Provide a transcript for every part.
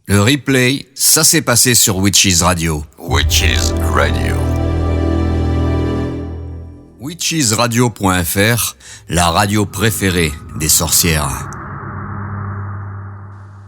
Le replay, ça s'est passé sur Witches Radio. Witches Radio. Witchesradio.fr, la radio préférée des sorcières.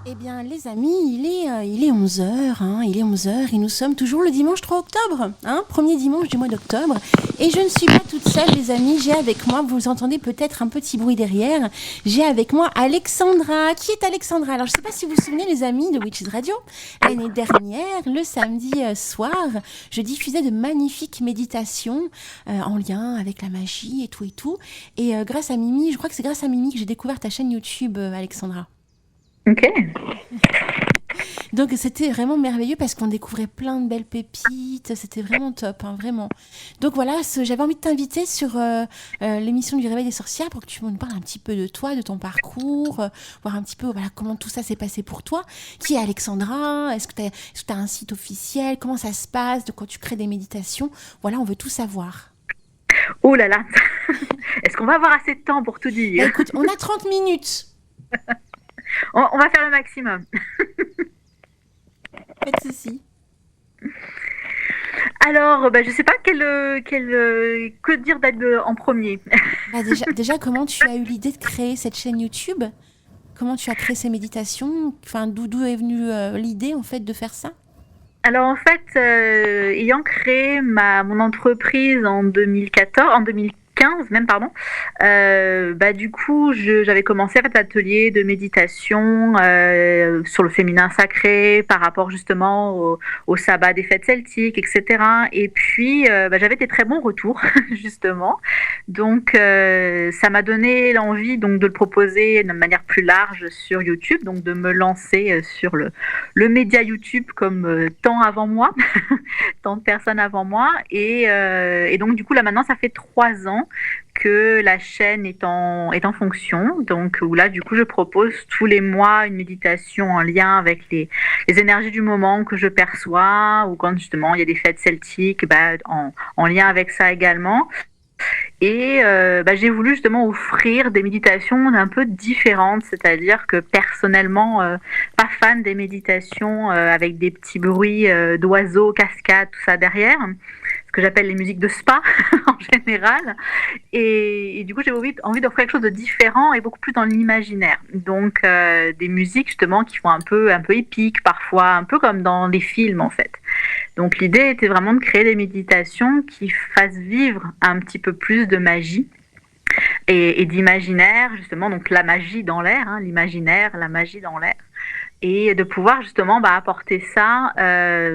Eh bien, les amis, il est 11h, il est 11h et nous sommes toujours le dimanche 3 octobre, premier dimanche du mois d'octobre. Et je ne suis pas toute seule, les amis, j'ai avec moi, vous entendez peut-être un petit bruit derrière, j'ai avec moi Alexandra. Qui est Alexandra? Alors, je ne sais pas si vous vous souvenez, les amis de Witches Radio, l'année dernière, le samedi soir, je diffusais de magnifiques méditations en lien avec la magie et tout. Et grâce à Mimi, je crois que c'est grâce à Mimi que j'ai découvert ta chaîne YouTube, Alexandra. Ok. Donc c'était vraiment merveilleux parce qu'on découvrait plein de belles pépites, c'était vraiment top, vraiment. Donc voilà, j'avais envie de t'inviter sur l'émission du Réveil des sorcières pour que tu nous parles un petit peu de toi, de ton parcours, voir un petit peu comment tout ça s'est passé pour toi. Qui est Alexandra? Est-ce que tu as un site officiel? Comment ça se passe? De quand tu crées des méditations? Voilà, on veut tout savoir. Oh là là. Est-ce qu'on va avoir assez de temps pour tout dire? Écoute, on a 30 minutes. On va faire le maximum. Pas de souci. Alors, je sais pas que dire en premier. Déjà, comment tu as eu l'idée de créer cette chaîne YouTube? Comment tu as créé ces méditations? Enfin, d'où est venue l'idée en fait de faire ça? Alors en fait, ayant créé mon entreprise en 2015 même, pardon, du coup j'avais commencé à faire des ateliers de méditation sur le féminin sacré par rapport justement au sabbat des fêtes celtiques, etc. Et puis j'avais des très bons retours justement, donc ça m'a donné l'envie donc de le proposer de manière plus large sur YouTube, donc de me lancer sur le média YouTube comme tant avant moi, tant de personnes avant moi, et donc du coup là maintenant ça fait 3 ans que la chaîne est en fonction, donc où là du coup je propose tous les mois une méditation en lien avec les énergies du moment que je perçois, ou quand justement il y a des fêtes celtiques, en lien avec ça également. Et j'ai voulu justement offrir des méditations un peu différentes, c'est-à-dire que personnellement, pas fan des méditations avec des petits bruits d'oiseaux, cascades, tout ça derrière, ce que j'appelle les musiques de spa en général. Et du coup, j'ai envie d'offrir quelque chose de différent et beaucoup plus dans l'imaginaire. Donc des musiques justement qui font un peu épiques parfois, un peu comme dans les films en fait. Donc l'idée était vraiment de créer des méditations qui fassent vivre un petit peu plus de magie et d'imaginaire, justement, donc la magie dans l'air, l'imaginaire, la magie dans l'air, et de pouvoir justement apporter ça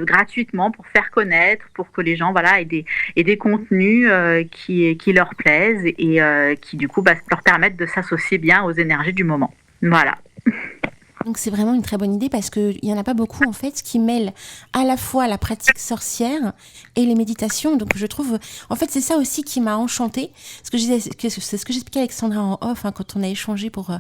gratuitement pour faire connaître, pour que les gens aient des contenus qui leur plaisent et qui du coup leur permettent de s'associer bien aux énergies du moment. Voilà. Donc c'est vraiment une très bonne idée parce qu'il n'y en a pas beaucoup en fait qui mêlent à la fois la pratique sorcière et les méditations. Donc je trouve, en fait c'est ça aussi qui m'a enchantée. C'est ce que j'expliquais à Alexandra en off quand on a échangé pour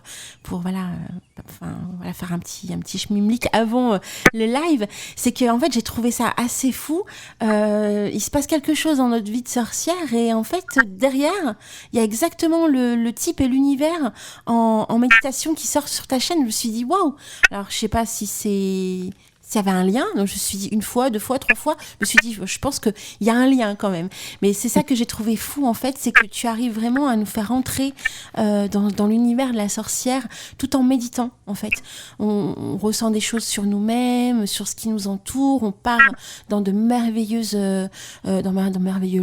faire un petit schmimblick avant le live. C'est que en fait j'ai trouvé ça assez fou. Il se passe quelque chose dans notre vie de sorcière et en fait derrière il y a exactement le type et l'univers en méditation qui sort sur ta chaîne. Je me suis dit waouh. Alors, je sais pas s'il y avait un lien. Donc, je me suis dit 1 fois, 2 fois, 3 fois. Je me suis dit, je pense qu'il y a un lien quand même. Mais c'est ça que j'ai trouvé fou, en fait, c'est que tu arrives vraiment à nous faire rentrer dans l'univers de la sorcière tout en méditant, en fait. On ressent des choses sur nous-mêmes, sur ce qui nous entoure. On part dans de merveilleux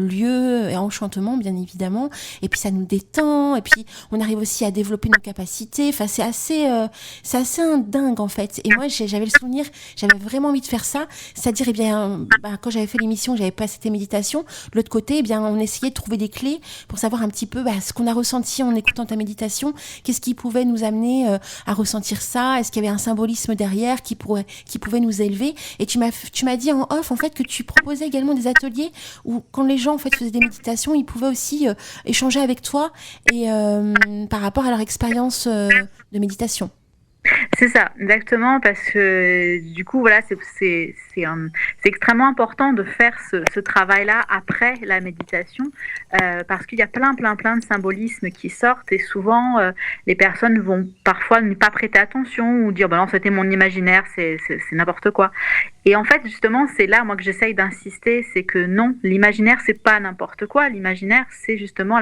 lieux et enchantements, bien évidemment. Et puis, ça nous détend. Et puis, on arrive aussi à développer nos capacités. Enfin, c'est assez dingue, en fait. Et moi, j'avais le souvenir, j'avais vraiment envie de faire ça, c'est-à-dire quand j'avais fait l'émission, j'avais passé tes méditations, de l'autre côté, on essayait de trouver des clés pour savoir un petit peu ce qu'on a ressenti en écoutant ta méditation, qu'est-ce qui pouvait nous amener à ressentir ça, est-ce qu'il y avait un symbolisme derrière qui pouvait nous élever. Et tu m'as dit en off en fait que tu proposais également des ateliers où quand les gens en fait faisaient des méditations, ils pouvaient aussi échanger avec toi et par rapport à leur expérience de méditation. C'est ça, exactement, parce que du coup, voilà, c'est extrêmement important de faire ce travail-là après la méditation, parce qu'il y a plein de symbolismes qui sortent et souvent, les personnes vont parfois ne pas prêter attention ou dire, bah non, c'était mon imaginaire, c'est n'importe quoi. Et en fait, justement, c'est là, moi, que j'essaye d'insister, c'est que non, l'imaginaire, c'est pas n'importe quoi. L'imaginaire, c'est justement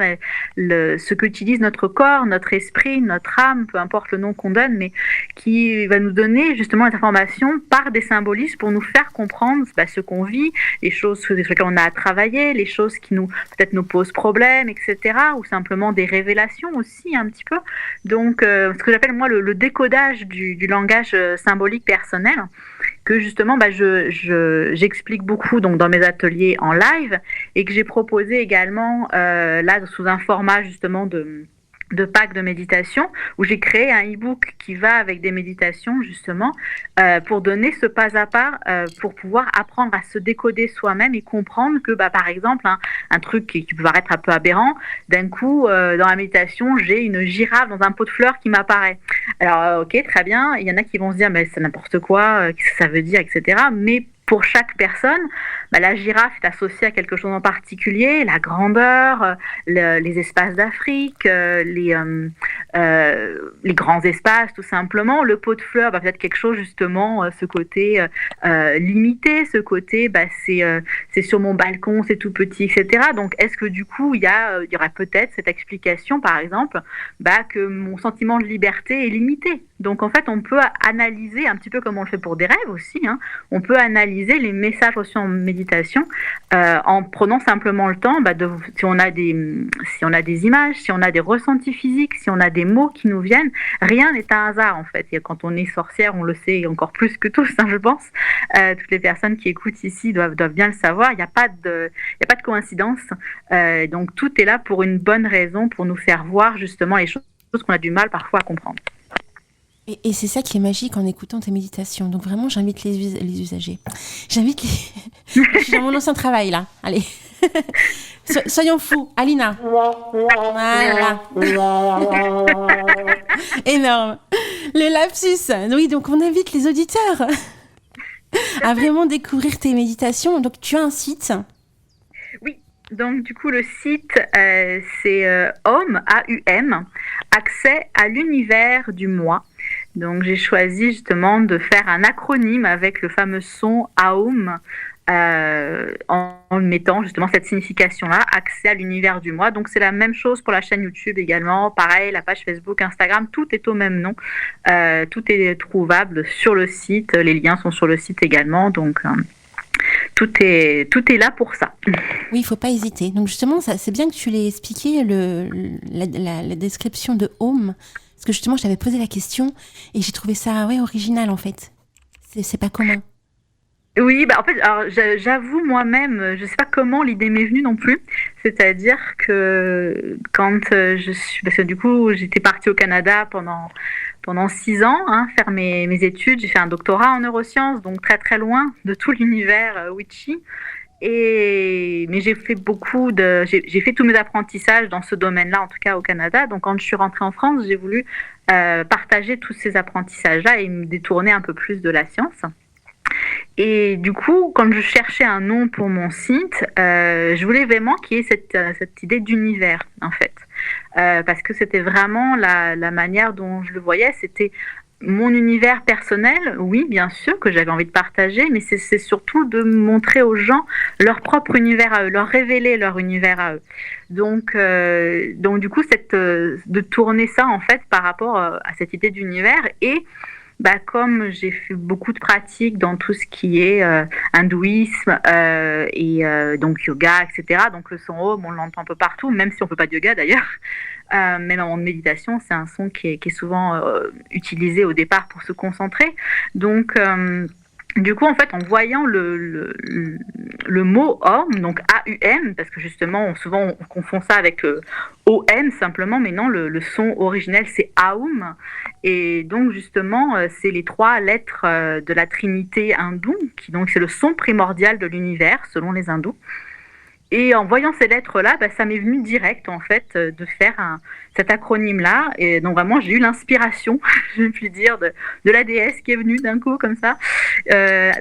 ce qu'utilise notre corps, notre esprit, notre âme, peu importe le nom qu'on donne, mais qui va nous donner justement cette information par des symbolismes pour nous faire comprendre ce qu'on vit, les choses sur lesquelles on a à travailler, les choses qui peut-être nous posent problème, etc. Ou simplement des révélations aussi un petit peu. Donc, ce que j'appelle moi le décodage du langage symbolique personnel, que justement j'explique beaucoup donc dans mes ateliers en live et que j'ai proposé également là sous un format justement de pack de méditation où j'ai créé un e-book qui va avec des méditations justement pour donner ce pas à pas pour pouvoir apprendre à se décoder soi-même et comprendre que par exemple un truc qui peut paraître un peu aberrant, d'un coup dans la méditation j'ai une girafe dans un pot de fleurs qui m'apparaît. Alors ok, très bien, il y en a qui vont se dire mais c'est n'importe quoi, qu'est-ce que ça veut dire, etc. Mais pour chaque personne, la girafe est associée à quelque chose en particulier, la grandeur, les espaces d'Afrique, les grands espaces tout simplement. Le pot de fleurs, peut-être quelque chose justement, ce côté limité, ce côté c'est sur mon balcon, c'est tout petit, etc. Donc est-ce que du coup il y aurait peut-être cette explication par exemple que mon sentiment de liberté est limité. Donc en fait on peut analyser un petit peu comme on le fait pour des rêves aussi, hein. On peut analyser les messages reçus en méditation en prenant simplement le temps si on a des images, si on a des ressentis physiques, si on a des mots qui nous viennent, rien n'est un hasard en fait. Et quand on est sorcière, on le sait encore plus que tous, hein, je pense. Toutes les personnes qui écoutent ici doivent bien le savoir. Il n'y a pas de coïncidence. Donc tout est là pour une bonne raison, pour nous faire voir justement les choses qu'on a du mal parfois à comprendre. Et c'est ça qui est magique en écoutant tes méditations. Donc vraiment, j'invite les usagers. Je suis dans mon ancien travail, là. Allez. Soyons fous. Alina. Voilà. Énorme. Le lapsus. Oui, donc on invite les auditeurs à vraiment découvrir tes méditations. Donc tu as un site. Oui. Donc du coup, le site, c'est AUM, A-U-M, accès à l'univers du moi. Donc j'ai choisi justement de faire un acronyme avec le fameux son AUM en mettant justement cette signification-là, accès à l'univers du moi. Donc c'est la même chose pour la chaîne YouTube également, pareil, la page Facebook, Instagram, tout est au même nom, tout est trouvable sur le site, les liens sont sur le site également, donc tout est là pour ça. Oui, il ne faut pas hésiter. Donc justement, c'est bien que tu l'aies expliqué, la description de AUM. Parce que justement, je t'avais posé la question et j'ai trouvé ça original en fait. C'est pas commun. Oui, en fait, alors, j'avoue moi-même, je sais pas comment l'idée m'est venue non plus. C'est-à-dire que quand parce que du coup, j'étais partie au Canada pendant 6 ans, hein, faire mes études. J'ai fait un doctorat en neurosciences, donc très très loin de tout l'univers witchy. Mais j'ai fait j'ai fait tous mes apprentissages dans ce domaine-là, en tout cas au Canada. Donc quand je suis rentrée en France, j'ai voulu partager tous ces apprentissages-là et me détourner un peu plus de la science. Et du coup, quand je cherchais un nom pour mon site, je voulais vraiment qu'il y ait cette idée d'univers, en fait. Parce que c'était vraiment la manière dont je le voyais, c'était mon univers personnel, oui, bien sûr, que j'avais envie de partager, mais c'est surtout de montrer aux gens leur propre univers à eux, leur révéler leur univers à eux. Donc du coup, de tourner ça, en fait, par rapport à cette idée d'univers et comme j'ai fait beaucoup de pratiques dans tout ce qui est hindouisme et donc yoga, etc. Donc le son Om, on l'entend un peu partout, même si on ne fait pas de yoga d'ailleurs. Mais dans mon méditation, c'est un son qui est souvent utilisé au départ pour se concentrer. Donc du coup, en fait, en voyant le mot Om, donc A-U-M, parce que justement, souvent on confond ça avec O-M simplement, mais non, le son originel c'est Aum. Et donc justement, c'est les 3 lettres de la trinité hindoue, donc c'est le son primordial de l'univers selon les hindous. Et en voyant ces lettres-là, ça m'est venu direct, en fait, de faire cet acronyme-là. Et donc, vraiment, j'ai eu l'inspiration, je puis dire, de la déesse qui est venue d'un coup, comme ça.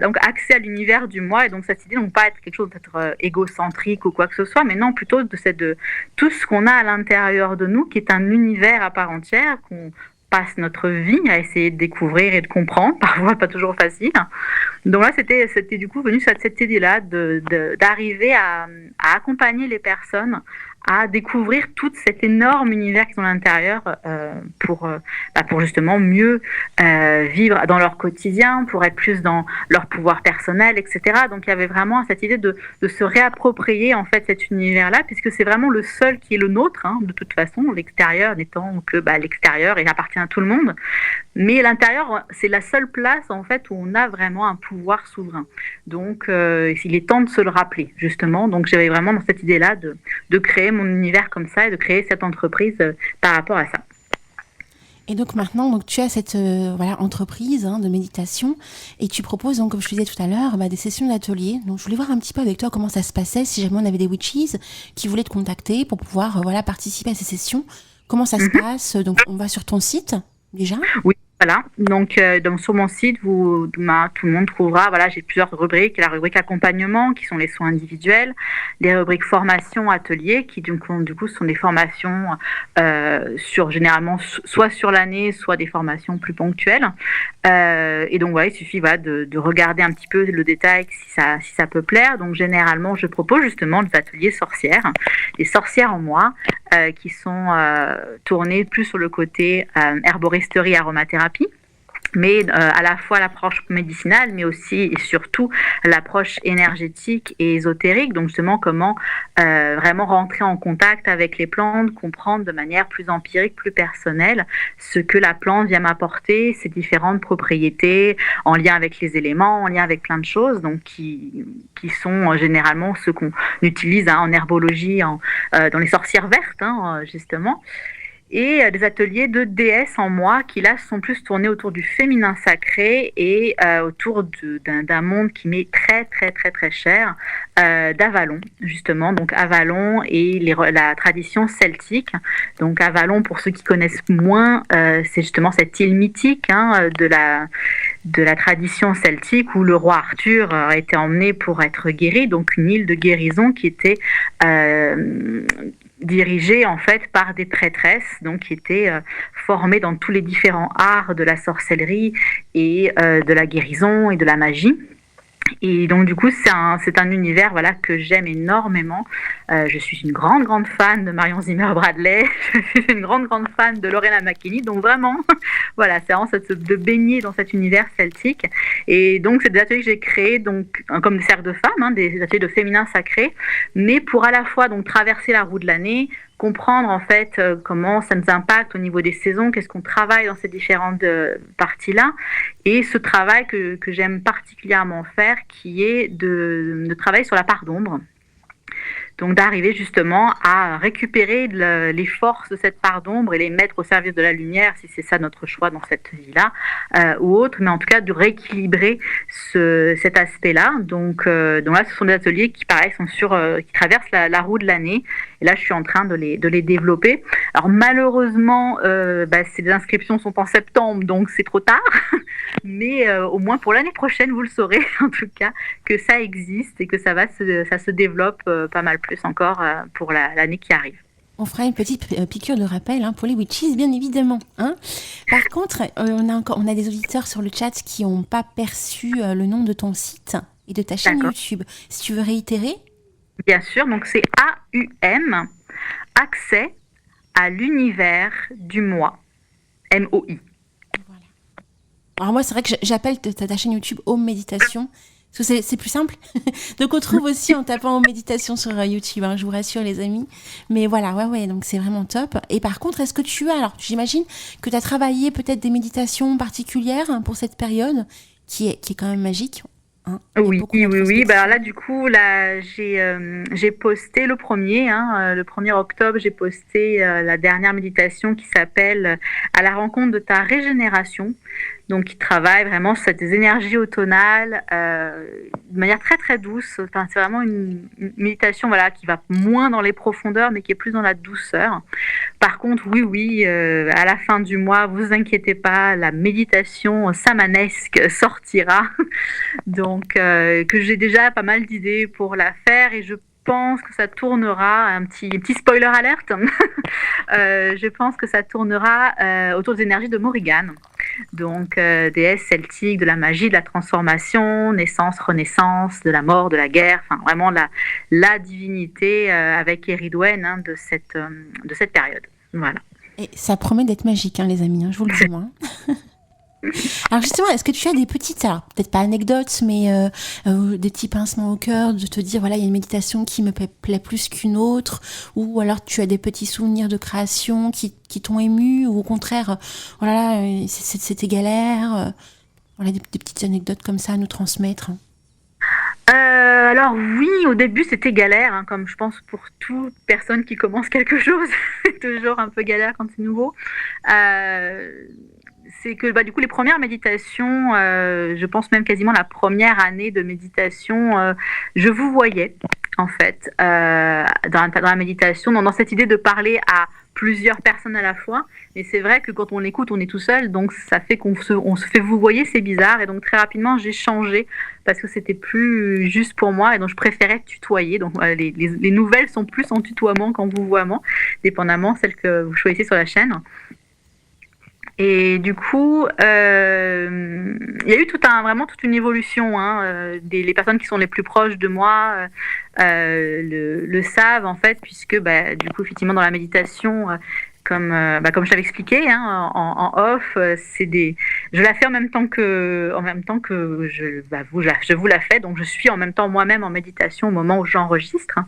Donc, accès à l'univers du moi. Et donc, cette idée, non pas être quelque chose d'être égocentrique ou quoi que ce soit, mais non, plutôt de tout ce qu'on a à l'intérieur de nous, qui est un univers à part entière, qu'on passe notre vie à essayer de découvrir et de comprendre, parfois pas toujours facile. Donc là, c'était du coup venu cette idée-là d'arriver à accompagner les personnes à découvrir tout cet énorme univers qu'ils ont à l'intérieur pour justement mieux vivre dans leur quotidien, pour être plus dans leur pouvoir personnel, etc. Donc il y avait vraiment cette idée de se réapproprier en fait cet univers-là, puisque c'est vraiment le seul qui est le nôtre, de toute façon, l'extérieur n'étant que l'extérieur, il appartient à tout le monde. Mais l'intérieur, c'est la seule place en fait où on a vraiment un pouvoir souverain. Donc, il est temps de se le rappeler justement. Donc, j'avais vraiment dans cette idée-là de créer mon univers comme ça et de créer cette entreprise par rapport à ça. Et donc maintenant, donc tu as cette entreprise de méditation et tu proposes, donc, comme je te disais tout à l'heure, des sessions d'atelier. Donc je voulais voir un petit peu avec toi comment ça se passait, si jamais on avait des witches qui voulaient te contacter pour pouvoir participer à ces sessions. Comment ça se passe? Donc on va sur ton site déjà? Oui. Voilà, donc sur mon site, tout le monde trouvera, j'ai plusieurs rubriques. La rubrique accompagnement, qui sont les soins individuels, les rubriques formation, atelier, qui du coup sont des formations généralement soit sur l'année, soit des formations plus ponctuelles. Et donc il suffit de regarder un petit peu le détail si ça peut plaire. Donc généralement, je propose justement des ateliers sorcières, des sorcières en moi, qui sont tournés plus sur le côté herboristerie, aromathérapie, mais à la fois l'approche médicinale, mais aussi et surtout l'approche énergétique et ésotérique. Donc justement, comment vraiment rentrer en contact avec les plantes, comprendre de manière plus empirique, plus personnelle, ce que la plante vient m'apporter, ses différentes propriétés, en lien avec les éléments, en lien avec plein de choses, donc qui sont généralement ceux qu'on utilise en herbologie, dans les sorcières vertes, justement. Et des ateliers de déesses en moi qui là sont plus tournés autour du féminin sacré et autour d'un monde qui m'est très très très très cher, d'Avalon justement. Donc Avalon et la tradition celtique. Donc Avalon, pour ceux qui connaissent moins, c'est justement cette île mythique de la tradition celtique où le roi Arthur a été emmené pour être guéri, donc une île de guérison qui était dirigée en fait par des prêtresses, donc qui étaient formées dans tous les différents arts de la sorcellerie et de la guérison et de la magie. Et donc du coup c'est un univers que j'aime énormément. Je suis une grande fan de Marion Zimmer Bradley, je suis une grande fan de Lorena McKinney, donc vraiment c'est vraiment de baigner dans cet univers celtique. Et donc c'est des ateliers que j'ai créés donc comme des cercles de femmes, des ateliers de féminin sacré, mais pour à la fois donc traverser la roue de l'année, comprendre en fait comment ça nous impacte au niveau des saisons, qu'est-ce qu'on travaille dans ces différentes parties-là, et ce travail que j'aime particulièrement faire, qui est de travailler sur la part d'ombre. Donc d'arriver justement à récupérer les forces de cette part d'ombre et les mettre au service de la lumière, si c'est ça notre choix dans cette vie-là, ou autre, mais en tout cas de rééquilibrer cet aspect-là. Donc là, ce sont des ateliers qui, pareil, qui traversent la roue de l'année. Et là, je suis en train de les développer. Alors malheureusement, ces inscriptions sont en septembre, donc c'est trop tard. Mais au moins pour l'année prochaine, vous le saurez en tout cas, que ça existe et que ça se développe pas mal plus encore pour l'année qui arrive. On fera une petite piqûre de rappel pour les witches, bien évidemment. Par contre, on a des auditeurs sur le chat qui n'ont pas perçu le nom de ton site et de ta chaîne YouTube. Si tu veux réitérer. Bien sûr, donc c'est AUM, accès à l'univers du moi, MOI. Voilà. Alors moi, c'est vrai que j'appelle ta chaîne YouTube Home Méditation. Parce que c'est plus simple. Donc on trouve aussi en tapant Home Méditation sur YouTube, je vous rassure les amis. Mais voilà, ouais, donc c'est vraiment top. Et par contre, est-ce que j'imagine que tu as travaillé peut-être des méditations particulières pour cette période qui est quand même magique. Oui. Là, du coup, j'ai posté le 1er octobre, j'ai posté la dernière méditation qui s'appelle « À la rencontre de ta régénération ». donc qui travaille vraiment sur ces énergies automnales de manière très très douce. Enfin, c'est vraiment une méditation voilà, qui va moins dans les profondeurs, mais qui est plus dans la douceur. Par contre, oui, à la fin du mois, vous inquiétez pas, la méditation samanesque sortira. Donc, que j'ai déjà pas mal d'idées pour la faire, et je pense que ça tournera, un petit spoiler alerte, je pense que ça tournera autour des énergies de Morrigan, donc déesse celtique de la magie, de la transformation, naissance, renaissance, de la mort, de la guerre, enfin vraiment la divinité avec Eridwen de cette période. Voilà. Et ça promet d'être magique, hein, les amis, hein, je vous le dis moi. Alors justement, est-ce que tu as des petites, alors peut-être pas anecdotes, mais des petits pincements au cœur, de te dire, voilà, il y a une méditation qui me plaît plus qu'une autre, ou alors tu as des petits souvenirs de création qui t'ont ému, ou au contraire, voilà, c'était galère, voilà, des petites anecdotes comme ça à nous transmettre. Alors oui, au début c'était galère, hein, comme je pense pour toute personne qui commence quelque chose, c'est toujours un peu galère quand c'est nouveau. C'est que du coup les premières méditations, je pense même quasiment la première année de méditation, je vous voyais en fait dans la méditation, dans cette idée de parler à plusieurs personnes à la fois. Et c'est vrai que quand on écoute, on est tout seul, donc ça fait qu'on se fait vous voyez, c'est bizarre. Et donc très rapidement, j'ai changé parce que c'était plus juste pour moi, et donc je préférais tutoyer. Donc les nouvelles sont plus en tutoiement qu'en vouvoiement, dépendamment celles que vous choisissez sur la chaîne. Et du coup, il y a eu vraiment toute une évolution. Les personnes qui sont les plus proches de moi le savent en fait, puisque du coup, effectivement, dans la méditation, comme je t'avais expliqué en off, je la fais en même temps que je vous la fais. Donc je suis en même temps moi-même en méditation au moment où j'enregistre.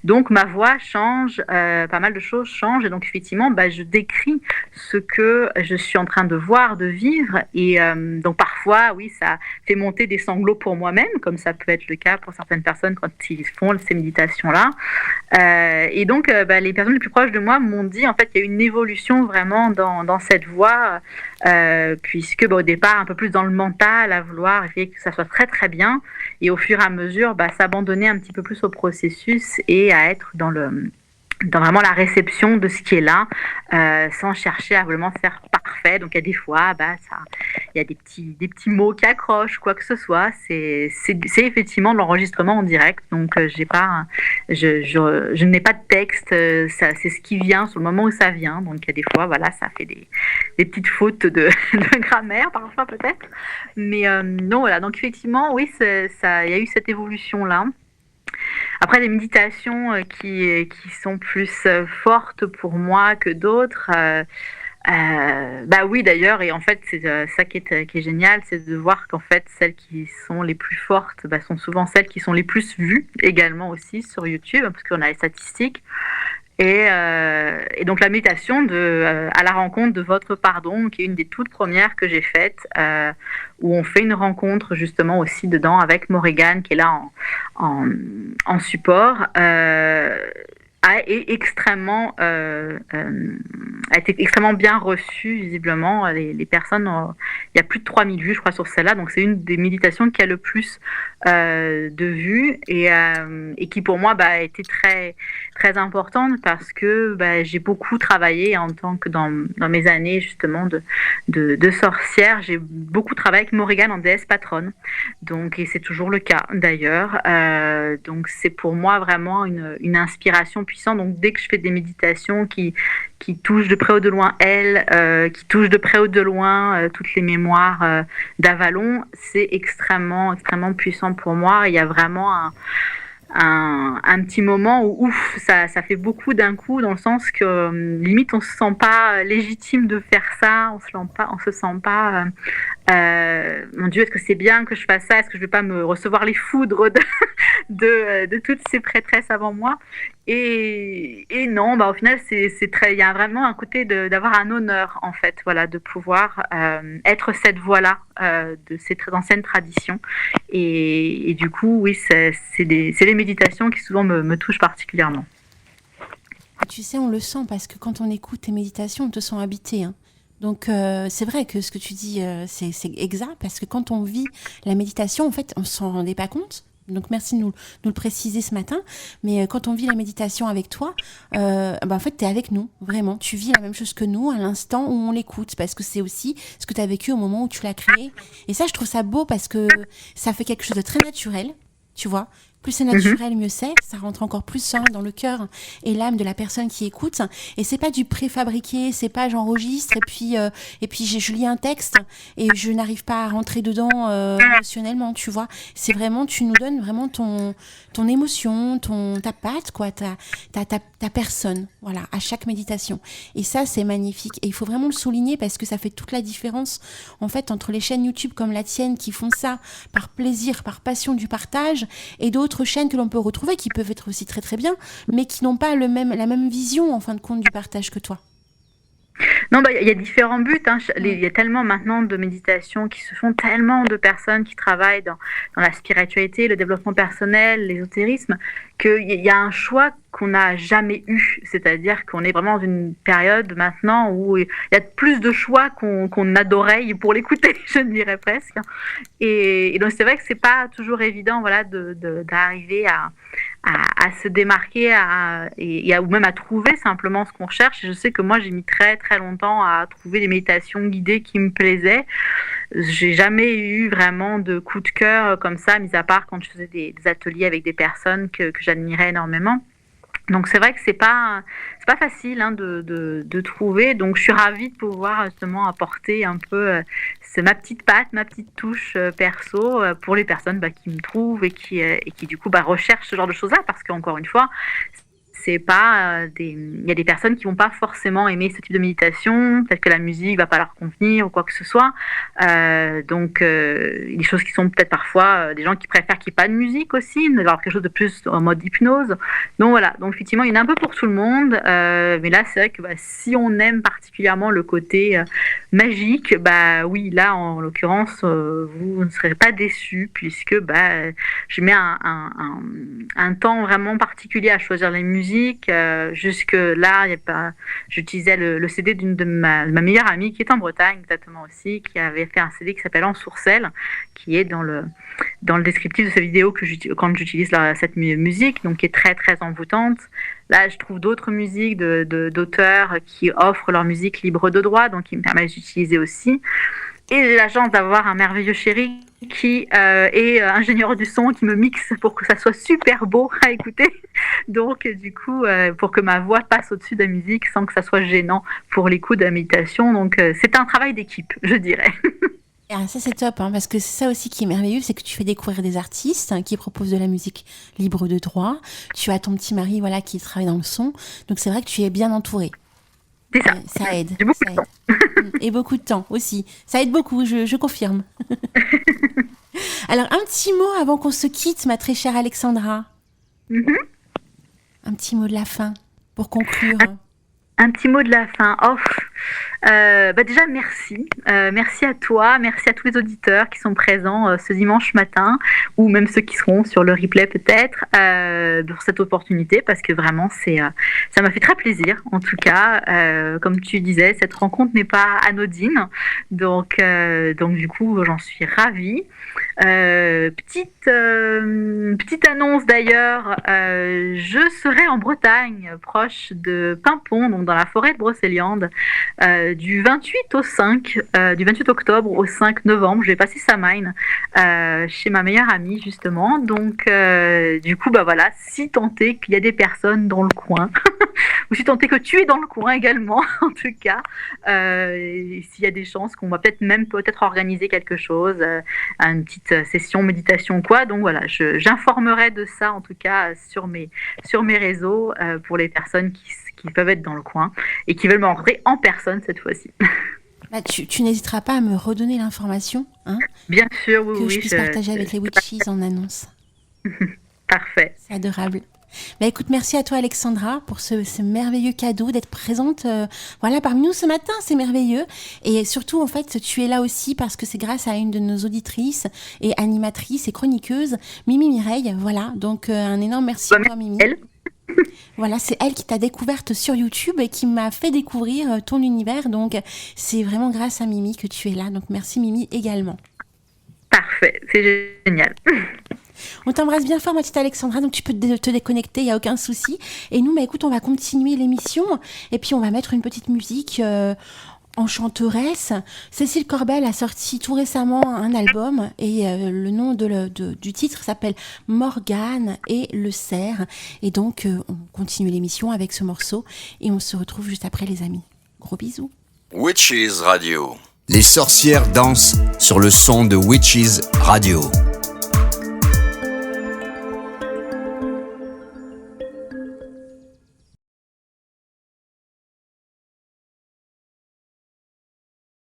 Donc ma voix change, pas mal de choses changent, et donc effectivement je décris ce que je suis en train de voir, de vivre, et donc parfois oui, ça fait monter des sanglots pour moi-même, comme ça peut être le cas pour certaines personnes quand ils font ces méditations-là. Et donc les personnes les plus proches de moi m'ont dit en fait qu'il y a une évolution vraiment dans cette voie, puisque au départ un peu plus dans le mental, à vouloir essayer que ça soit très très bien, et au fur et à mesure s'abandonner un petit peu plus au processus et à être dans vraiment la réception de ce qui est là, sans chercher à vraiment faire parfait. Donc il y a des fois, il y a des petits mots qui accrochent, quoi que ce soit. C'est effectivement de l'enregistrement en direct. Donc je n'ai pas de texte. C'est ce qui vient sur le moment où ça vient. Donc il y a des fois, ça fait des petites fautes de grammaire parfois peut-être. Mais non, voilà. Donc effectivement, oui, il y a eu cette évolution là. Après, des méditations qui sont plus fortes pour moi que d'autres, oui d'ailleurs, et en fait c'est ça qui est génial, c'est de voir qu'en fait celles qui sont les plus fortes sont souvent celles qui sont les plus vues également aussi sur YouTube, parce qu'on a les statistiques. Et donc la méditation à la rencontre de votre pardon, qui est une des toutes premières que j'ai faites, où on fait une rencontre justement aussi dedans avec Morrigan, qui est là en support, a été extrêmement bien reçue visiblement. Les personnes, il y a plus de 3000 vues je crois sur celle-là, donc c'est une des méditations qui a le plus de vues, et qui pour moi a été très très importante, parce que j'ai beaucoup travaillé en tant que dans mes années justement de sorcière, j'ai beaucoup travaillé avec Morrigan en déesse patronne, donc, et c'est toujours le cas d'ailleurs, donc c'est pour moi vraiment une inspiration puissante. Donc dès que je fais des méditations qui touchent de près ou de loin elle, qui touchent de près ou de loin toutes les mémoires d'Avalon, c'est extrêmement extrêmement puissant pour moi. Il y a vraiment un petit moment où ça fait beaucoup d'un coup, dans le sens que limite on se sent pas légitime de faire ça, on se sent pas mon Dieu, est-ce que c'est bien que je fasse ça, est-ce que je vais pas me recevoir les foudres de toutes ces prêtresses avant moi, et non, au final c'est très, il y a vraiment un côté d'avoir un honneur en fait, voilà, de pouvoir être cette voix-là de cette ancienne tradition, et du coup oui, c'est les méditations qui souvent me touchent particulièrement. Tu sais, on le sent, parce que quand on écoute tes méditations, on te sent habité, hein. Donc c'est vrai que ce que tu dis, c'est exact, parce que quand on vit la méditation, en fait, on s'en rendait pas compte. Donc merci de nous le préciser ce matin. Mais quand on vit la méditation avec toi, en fait, tu es avec nous, vraiment. Tu vis la même chose que nous à l'instant où on l'écoute, parce que c'est aussi ce que tu as vécu au moment où tu l'as créé. Et ça, je trouve ça beau, parce que ça fait quelque chose de très naturel, tu vois. Plus c'est naturel, mieux c'est. Ça rentre encore plus dans le cœur et l'âme de la personne qui écoute. Et c'est pas du préfabriqué, c'est pas j'enregistre et puis je lis un texte et je n'arrive pas à rentrer dedans émotionnellement, tu vois. C'est vraiment, tu nous donnes vraiment ton émotion, ta patte, quoi, ta personne, voilà, à chaque méditation. Et ça, c'est magnifique. Et il faut vraiment le souligner, parce que ça fait toute la différence, en fait, entre les chaînes YouTube comme la tienne qui font ça par plaisir, par passion du partage, et d'autres chaînes que l'on peut retrouver qui peuvent être aussi très très bien, mais qui n'ont pas la même vision en fin de compte du partage que toi. Non, il y a différents buts. Il y a tellement maintenant de méditations qui se font, tellement de personnes qui travaillent dans la spiritualité, le développement personnel, l'ésotérisme, qu'il y a un choix qu'on n'a jamais eu. C'est-à-dire qu'on est vraiment dans une période maintenant où il y a plus de choix qu'on a d'oreilles pour l'écouter, je dirais presque. Et donc c'est vrai que c'est pas toujours évident, voilà, d'arriver à se démarquer ou même à trouver simplement ce qu'on recherche. Et je sais que moi, j'ai mis très très longtemps à trouver des méditations guidées qui me plaisaient. J'ai jamais eu vraiment de coup de cœur comme ça, mis à part quand je faisais des ateliers avec des personnes que j'admirais énormément. Donc c'est vrai que c'est pas facile de trouver. Donc je suis ravie de pouvoir justement apporter un peu ma petite patte, ma petite touche perso pour les personnes qui me trouvent et qui du coup recherchent ce genre de choses-là, parce qu'encore une fois, c'est pas il y a des personnes qui vont pas forcément aimer ce type de méditation, peut-être que la musique va pas leur convenir ou quoi que ce soit. Donc des choses qui sont peut-être parfois des gens qui préfèrent qu'il n'y ait pas de musique aussi, d'avoir quelque chose de plus en mode hypnose. Donc voilà, donc effectivement il y en a un peu pour tout le monde, mais là c'est vrai que si on aime particulièrement le côté magique, oui, là en l'occurrence vous ne serez pas déçus, puisque je mets un temps vraiment particulier à choisir les musiques. Jusque là, j'utilisais le CD de ma meilleure amie qui est en Bretagne exactement aussi, qui avait fait un CD qui s'appelle En Sourcelle, qui est dans le descriptif de sa vidéo quand j'utilise cette musique, donc qui est très très envoûtante. Là, je trouve d'autres musiques d'auteurs qui offrent leur musique libre de droit, donc qui me permettent d'utiliser aussi. Et j'ai la chance d'avoir un merveilleux chéri qui est ingénieur du son, qui me mixe pour que ça soit super beau à écouter. Donc, du coup, pour que ma voix passe au-dessus de la musique sans que ça soit gênant pour l'écoute de la méditation. Donc, c'est un travail d'équipe, je dirais. Ah, ça, c'est top, parce que c'est ça aussi qui est merveilleux, c'est que tu fais découvrir des artistes qui proposent de la musique libre de droit. Tu as ton petit mari, voilà, qui travaille dans le son. Donc, c'est vrai que tu es bien entourée. C'est ça. Ça aide. J'ai beaucoup de temps. Et beaucoup de temps aussi. Ça aide beaucoup, je confirme. Alors, un petit mot avant qu'on se quitte, ma très chère Alexandra. Un petit mot de la fin pour conclure. Un petit mot de la fin. Déjà, merci. Merci à toi, merci à tous les auditeurs qui sont présents ce dimanche matin, ou même ceux qui seront sur le replay peut-être, pour cette opportunité, parce que vraiment, ça m'a fait très plaisir, en tout cas. Comme tu disais, cette rencontre n'est pas anodine, donc du coup, j'en suis ravie. Petite annonce d'ailleurs, je serai en Bretagne, proche de Pimpon, donc dans la forêt de Brocéliande, du 28 octobre au 5 novembre. Je vais passer Samhain chez ma meilleure amie justement. Donc du coup voilà, si tant est qu'il y a des personnes dans le coin, ou si tant est que tu es dans le coin également, en tout cas, s'il y a des chances qu'on va peut-être organiser quelque chose, une petite session méditation ou quoi. Donc voilà, j'informerai de ça en tout cas sur mes réseaux pour les personnes qui peuvent être dans le coin et qui veulent me rencontrer en personne cette fois-ci. Tu n'hésiteras pas à me redonner l'information, Bien sûr, oui. Que je puisse partager avec les Witchies en annonce. Parfait. C'est adorable. Écoute, merci à toi Alexandra pour ce merveilleux cadeau d'être présente parmi nous ce matin, c'est merveilleux. Et surtout, en fait, tu es là aussi parce que c'est grâce à une de nos auditrices et animatrices et chroniqueuses, Mimi Mireille. Voilà, donc un énorme merci à toi Mimi. Voilà, c'est elle qui t'a découverte sur YouTube et qui m'a fait découvrir ton univers. Donc, c'est vraiment grâce à Mimi que tu es là. Donc, merci Mimi également. Parfait, c'est génial. On t'embrasse bien fort, ma petite Alexandra. Donc, tu peux te déconnecter, il n'y a aucun souci. Et nous, écoute, on va continuer l'émission. Et puis, on va mettre une petite musique enchanteresse. Cécile Corbel a sorti tout récemment un album. Et le nom du titre s'appelle Morgane et le cerf. Et donc, on continue l'émission avec ce morceau. Et on se retrouve juste après, les amis. Gros bisous. Witches Radio. Les sorcières dansent sur le son de Witches Radio.